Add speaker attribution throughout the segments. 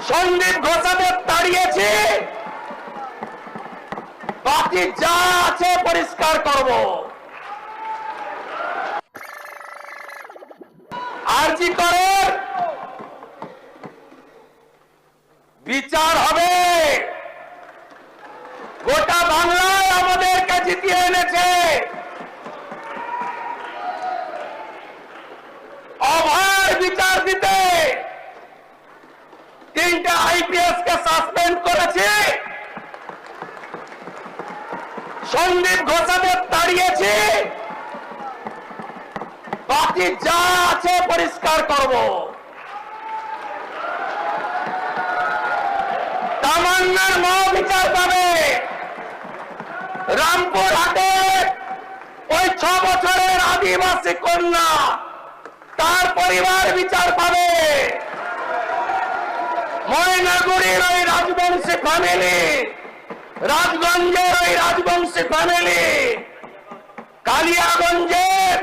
Speaker 1: সন্দীপ ঘোষাদের তাড়িয়েছি, বাকি যা আছে পরিষ্কার করব। আরজি করেন বিচার হবে। গোটা বাংলায় আমাদেরকে জিতিয়ে এনেছে। অভয় বিচার দিতে 3টে আইপিএস কে সাসপেন্ড করেছে, সন্দীপ ঘোষাদের তাড়িয়েছি, বাকি যা আছে পরিষ্কার করব। তামান্নার মা বিচার পাবে। রামপুরহাটে ওই 6 বছরের আদিবাসী কন্যা, তার পরিবার বিচার পাবে। ময়নাগুড়ির ওই রাজবংশী ফ্যামিলি, রাজগঞ্জের ওই রাজবংশী ফ্যামিলি, কালিয়াগঞ্জের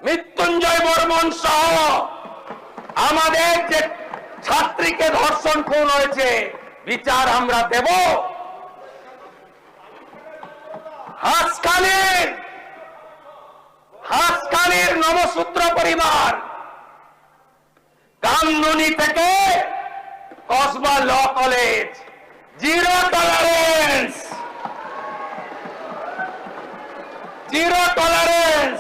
Speaker 1: মৃত্যুঞ্জয় বর্মন সহ আমাদের যে ছাত্রীকে ধর্ষণ খুন হয়েছে, বিচার আমরা দেব। হাসখালির নবসূত্র পরিবার, কামদুনি থেকে Kasba law college, zero tolerance, zero tolerance.